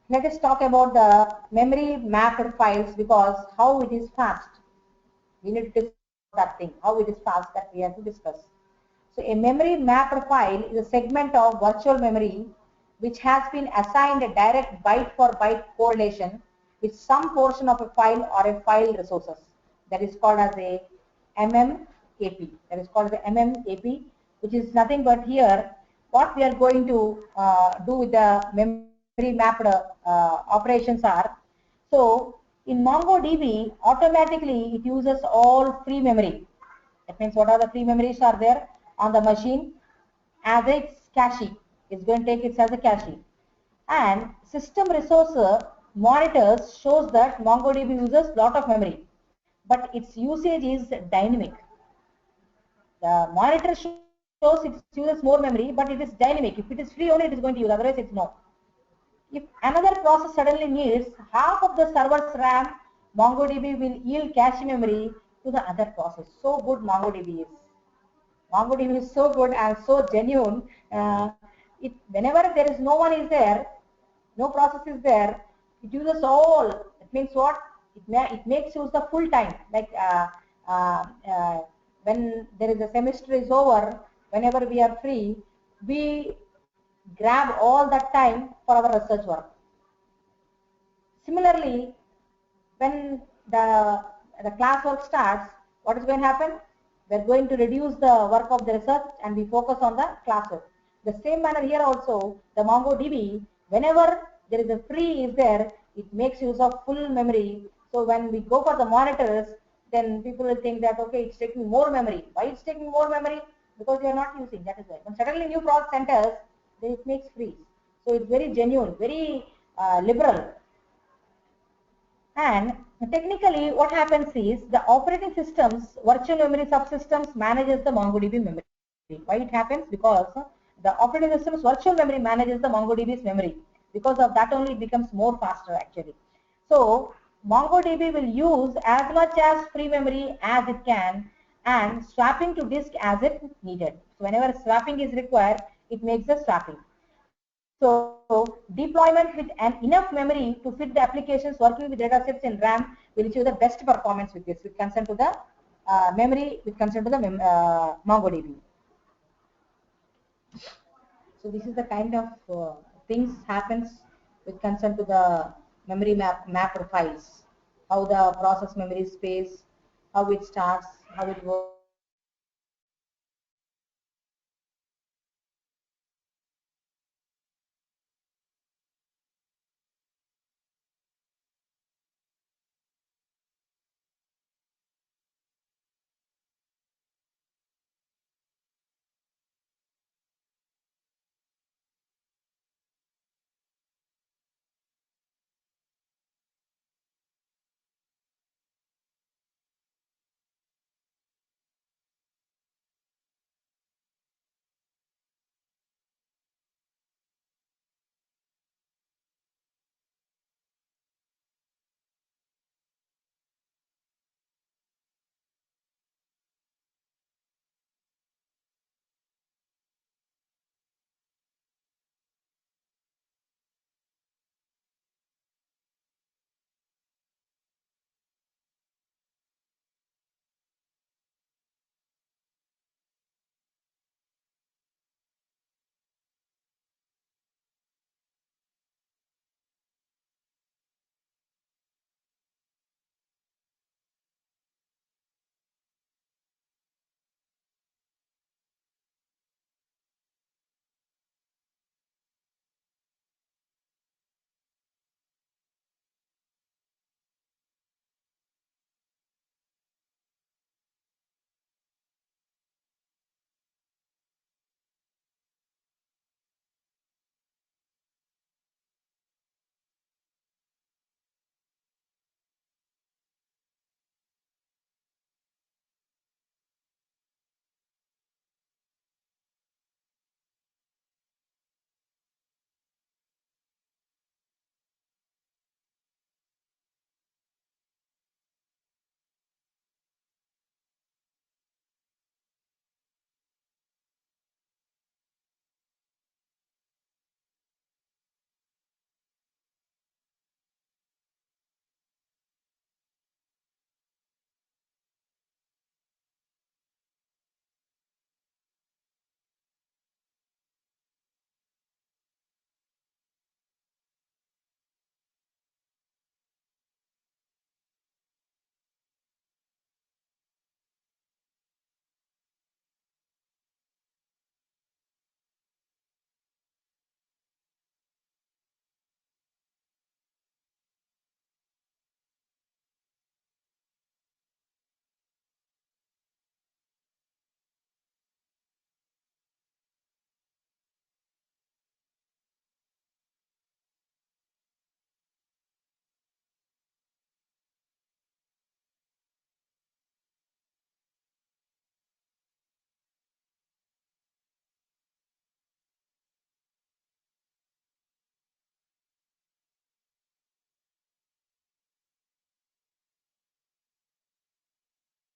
Let us talk about the memory mapped files because how it is fast. We need to discuss that thing, how it is fast that we have to discuss. So a memory mapped file is a segment of virtual memory which has been assigned a direct byte for byte correlation with some portion of a file or a file resources. That is called as a MMAP. That is called the MMAP, which is nothing but here what we are going to do with the memory mapped operations are. So in MongoDB, automatically it uses all free memory. That means what are the free memories are there on the machine as its cache. It's going to take it as a cache. And system resource monitors shows that MongoDB uses lot of memory, but its usage is dynamic. The monitor shows it uses more memory, but it is dynamic. If it is free only, it is going to use. Otherwise, it's no. If another process suddenly needs half of the server's RAM, MongoDB will yield cache memory to the other process. So good MongoDB is. MongoDB is so good and so genuine. Whenever there is no one is there, no process is there, it uses all. It means what? It makes use the full time. Like when there is a semester is over, whenever we are free, we grab all that time for our research work. Similarly, when the class work starts, what is going to happen? We are going to reduce the work of the research and we focus on the classwork. The same manner here also, the MongoDB, whenever there is a free is there, it makes use of full memory. So when we go for the monitors, then people will think that, okay, it's taking more memory. Why it's taking more memory? Because they are not using, that is why. When suddenly new process enters, then it makes free. So it's very genuine, very liberal. And technically what happens is the operating system's virtual memory subsystems manages the MongoDB memory. Why it happens? Because the operating system's virtual memory manages the MongoDB's memory. Because of that only it becomes more faster actually. So MongoDB will use as much as free memory as it can and swapping to disk as it needed. So whenever swapping is required, it makes the swapping. So deployment with enough memory to fit the applications working with datasets in RAM will achieve the best performance with this, with concern to the memory, with concern to the MongoDB. So this is the kind of things happens with concern to the memory map files, how the process memory space, how it starts, how it works.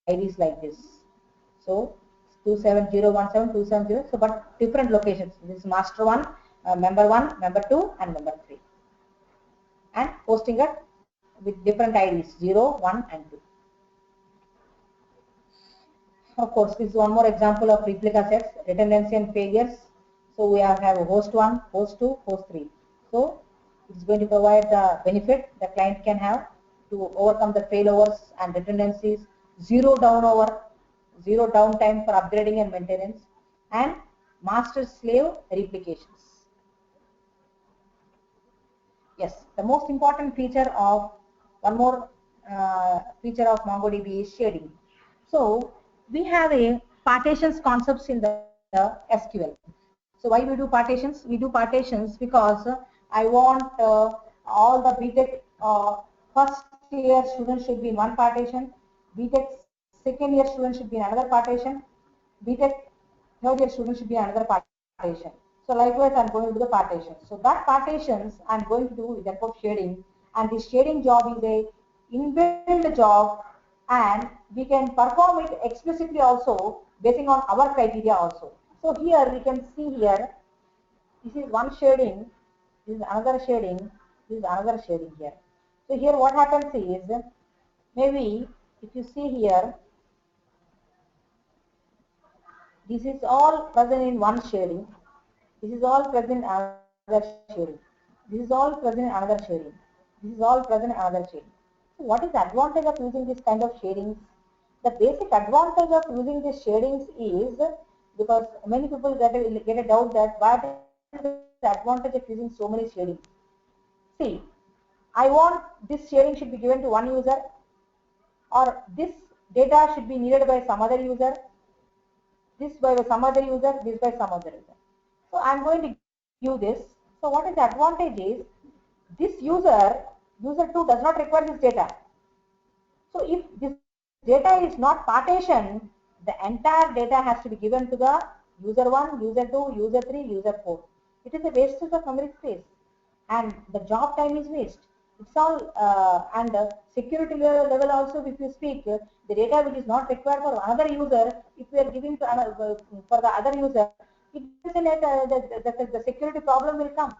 IDs like this. So 27017, 270. So but different locations. This is master 1, member 1, member 2, and member 3. And posting it with different IDs 0, 1, and 2. Of course, this is one more example of replica sets, redundancy and failures. So we have host 1, host 2, host 3. So it's going to provide the benefit the client can have to overcome the failovers and redundancies, zero downtime for upgrading and maintenance, and master-slave replications. Yes, the most important feature of one more feature of MongoDB is shading. So we have a partitions concepts in the SQL. So why we do partitions? We do partitions because I want all the BTech first year students should be in one partition, BTech second year students should be in another partition, BTech third year students should be in another partition. So likewise, I'm going to do the partitions. So that partitions I'm going to do with the shading, and the shading job is a inbuilt job, and we can perform it explicitly also basing on our criteria also. So here we can see here, this is one shading, this is another shading, this is another shading here. So here what happens is, maybe if you see here, this is all present in one shading, this is all present in another shading, this is all present in another shading, this is all present in another shading. So what is the advantage of using this kind of shadings? The basic advantage of using these shadings is, because many people get a doubt that what is the advantage of using so many shadings? See, I want this shading should be given to one user, or this data should be needed by some other user, this by some other user, this by some other user. So I am going to give this. So what is the advantage is, this user 2 does not require this data. So if this data is not partitioned, the entire data has to be given to the user 1, user 2, user 3, user 4. It is a wastage of memory space, and the job time is waste. It's all and security level also, if you speak, the data which is not required for another user, if we are giving to another, for the other user, it the security problem will come.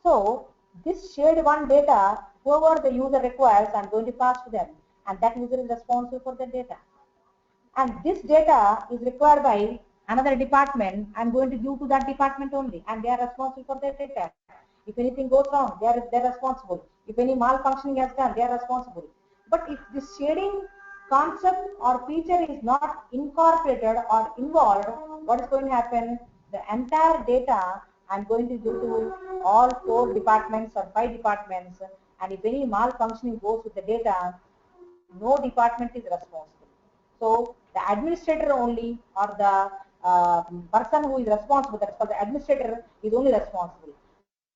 So this shared one data, whoever the user requires, I'm going to pass to them, and that user is responsible for the data. And this data is required by another department, I'm going to give to that department only, and they are responsible for their data. If anything goes wrong, they're responsible. If any malfunctioning has done, they are responsible. But if this shading concept or feature is not incorporated or involved, what is going to happen? The entire data I'm going to give to all 4 departments or 5 departments, and if any malfunctioning goes with the data, no department is responsible. So the administrator only, or the person who is responsible, that's called the administrator, is only responsible.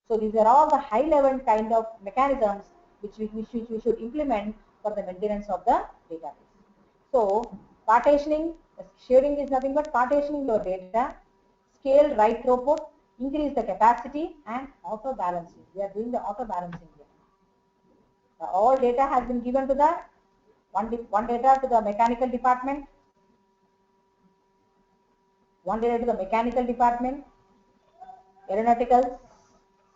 So these are all the high level kind of mechanisms which we should implement for the maintenance of the database. So partitioning, shading is nothing but partitioning your data, scale write throughput, increase the capacity, and auto balancing. We are doing the auto balancing here. All data has been given to the one data to the mechanical department, one data to the mechanical department, aeronautical,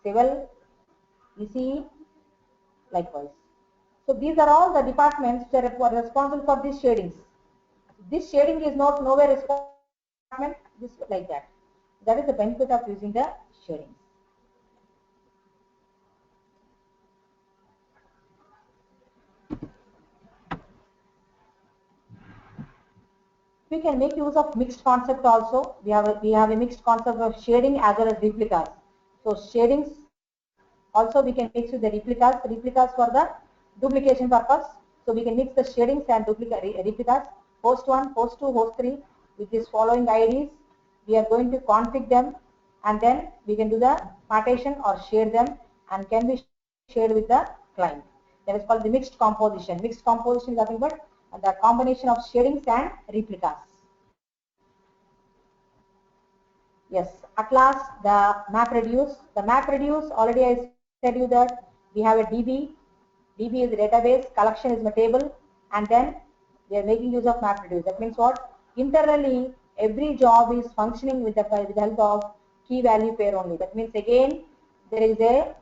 civil, ECE, likewise. So these are all the departments that are responsible for these shadings. This shading is not nowhere responsible, this like that. That is the benefit of using the shadings. We can make use of mixed concept also. We have a mixed concept of shading as well as replicas. So shadings also we can mix with the replicas for the duplication purpose. So we can mix the shadings and replicas. Host 1, host 2, host 3 with these following IDs. We are going to config them, and then we can do the partition or share them, and can be shared with the client. That is called the mixed composition. Mixed composition is nothing but the combination of shadings and replicas. Yes, at last the MapReduce. The MapReduce, already I said you that we have a DB. DB is a database, collection is a table, and then They are making use of MapReduce. That means what? Internally, every job is functioning with the help of key value pair only. That means again, there is a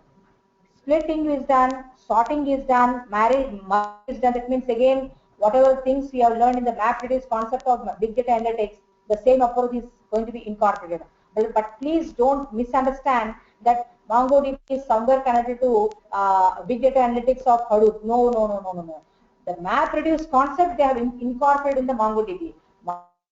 splitting is done, sorting is done, marriage is done. That means again, whatever things we have learned in the MapReduce concept of big data analytics, the same approach is going to be incorporated. But please don't misunderstand that MongoDB is somewhere connected to big data analytics of Hadoop. No, no, no, no, no, no. The MapReduce concept they have incorporated in the MongoDB.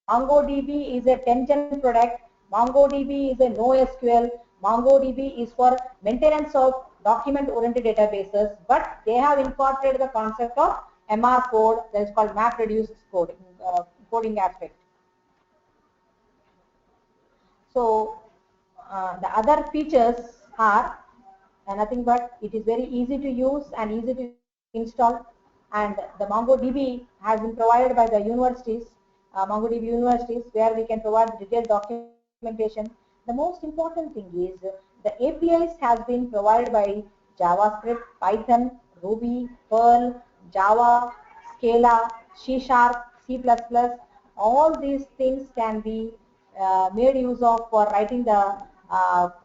MongoDB is a 10-gen product. MongoDB is a NoSQL. MongoDB is for maintenance of document-oriented databases, but they have incorporated the concept of MR code that is called MapReduce coding aspect. So the other features are nothing but it is very easy to use and easy to install, and the MongoDB has been provided by the universities, MongoDB universities, where we can provide detailed documentation. The most important thing is the APIs has been provided by JavaScript, Python, Ruby, Perl, Java, Scala, C#, C++. All these things can be made use of for writing the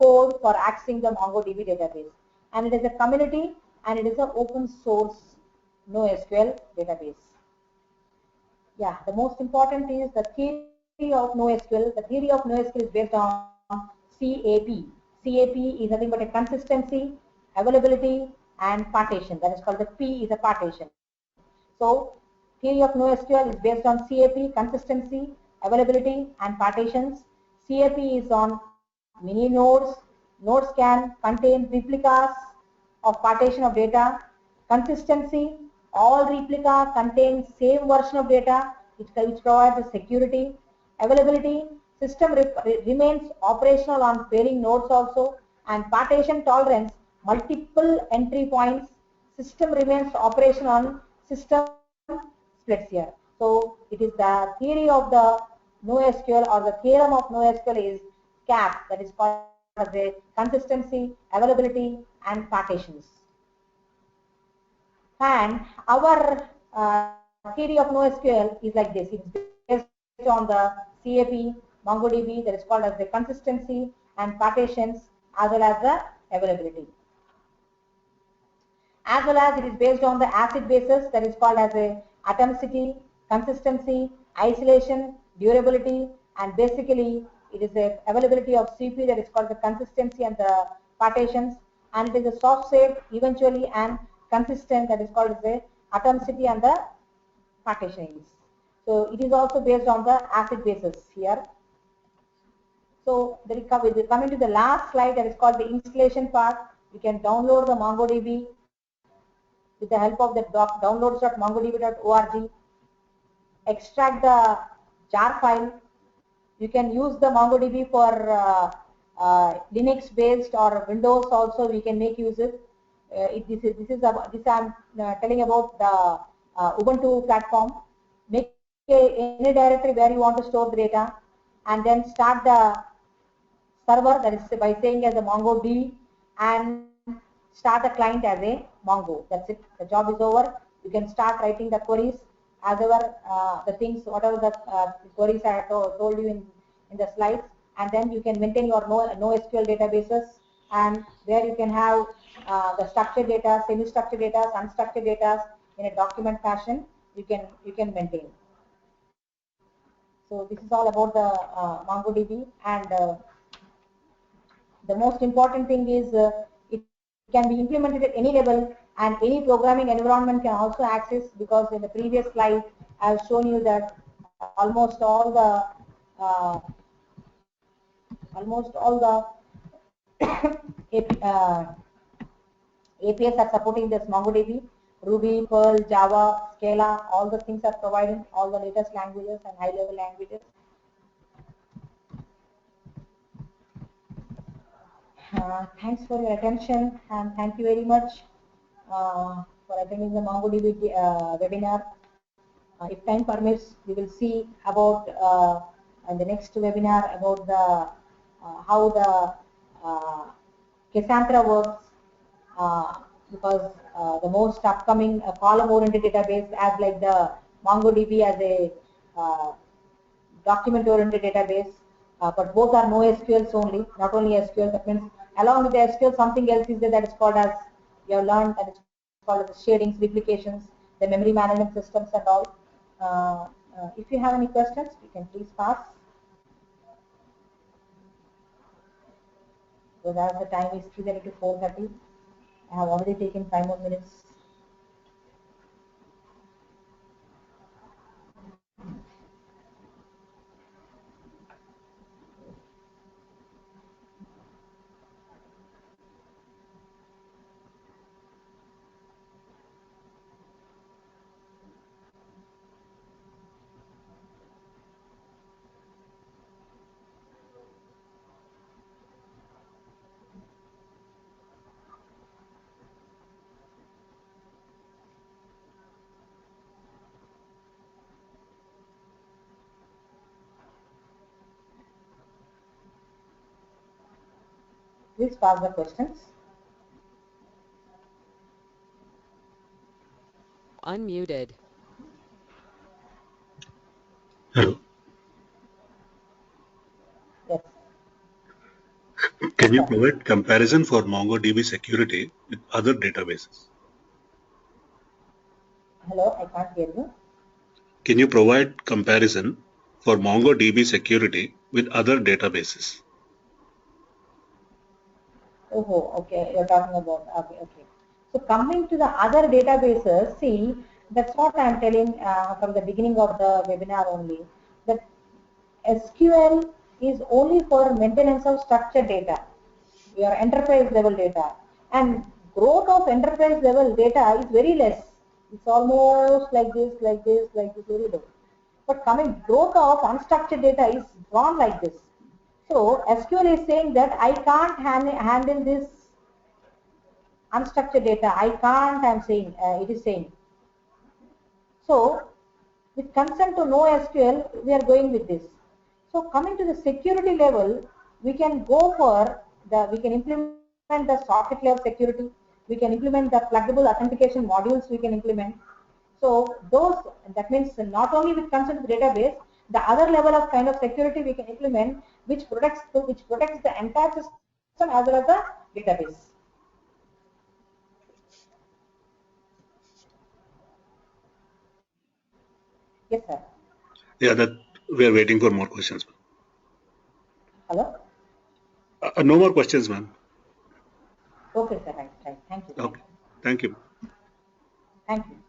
code for accessing the MongoDB database. And it is a community and it is an open source NoSQL database. Yeah, the most important is the theory of NoSQL. The theory of NoSQL is based on CAP. CAP is nothing but a consistency, availability, and partition. That is called the P is a partition. So, theory of NoSQL is based on CAP, consistency, availability, and partitions. CAP is on mini nodes. Nodes can contain replicas of partition of data. Consistency, all replica contain same version of data, which provides the security. Availability, system remains operational on pairing nodes also. And partition tolerance, multiple entry points, system remains operational on system splits here. So it is the theory of the NoSQL, or the theorem of NoSQL is CAP, that is called as a consistency, availability, and partitions. And our theory of NoSQL is like this. It's based on the CAP, MongoDB, that is called as the consistency and partitions, as well as the availability. As well as it is based on the acid basis, that is called as a atomicity, consistency, isolation, durability, and basically it is the availability of CP, that is called the consistency and the partitions, and it is a soft shape eventually and consistent, that is called the atomicity and the partitions. So it is also based on the acid basis here. So coming to the last slide, that is called the installation part. You can download the MongoDB with the help of the downloads.mongodb.org. Extract the jar file. You can use the MongoDB for Linux based or Windows also. We can make use it. This I'm telling about the Ubuntu platform. Make any directory where you want to store the data, and then start the server, that is by saying as a MongoDB, and start the client as a Mongo. That's it. The job is over. You can start writing the queries as ever, the things, whatever the queries I told you in the slides, and then you can maintain your NoSQL databases, and there you can have the structured data, semi-structured data, unstructured data in a document fashion. You can maintain. So this is all about the MongoDB, and the most important thing is it can be implemented at any level, and any programming environment can also access, because in the previous slide I have shown you that almost all the APIs are supporting this MongoDB. Ruby, Perl, Java, Scala, all the things are providing, all the latest languages and high-level languages. Thanks for your attention, and thank you very much for attending the MongoDB webinar. If time permits, we will see about in the next webinar about the how the Cassandra works, because the most upcoming column-oriented database, as like the MongoDB as a document-oriented database, but both are NoSQLs only, not only SQL. That means along with the SQL, something else is there that is called as, you have learned, that is called as shadings, replications, the memory management systems and all. If you have any questions, you can please pass. Because as the time is 3:30 to 4:30, I have already taken 5 more minutes. Please pass the questions. Unmuted. Hello. Yes. Can you provide comparison for MongoDB security with other databases? Hello, I can't hear you. Can you provide comparison for MongoDB security with other databases? Oh, okay. You're talking about, okay. So coming to the other databases, see, that's what I'm telling from the beginning of the webinar only, that SQL is only for maintenance of structured data, your enterprise level data, and growth of enterprise level data is very less. It's almost like this, very low. But coming growth of unstructured data is gone like this. So SQL is saying that I can't handle this unstructured data. I can't, I'm saying, it is saying. So with consent to NoSQL, we are going with this. So coming to the security level, we can go for we can implement the socket level security. We can implement the pluggable authentication modules we can implement. So those, that means not only with consent to the database, the other level of kind of security we can implement, which protects the entire system as well as the database. Yes, sir. Yeah, that we are waiting for more questions. Hello? No more questions, ma'am. Okay, sir. Right. Thank you. Okay. Thank you. Thank you.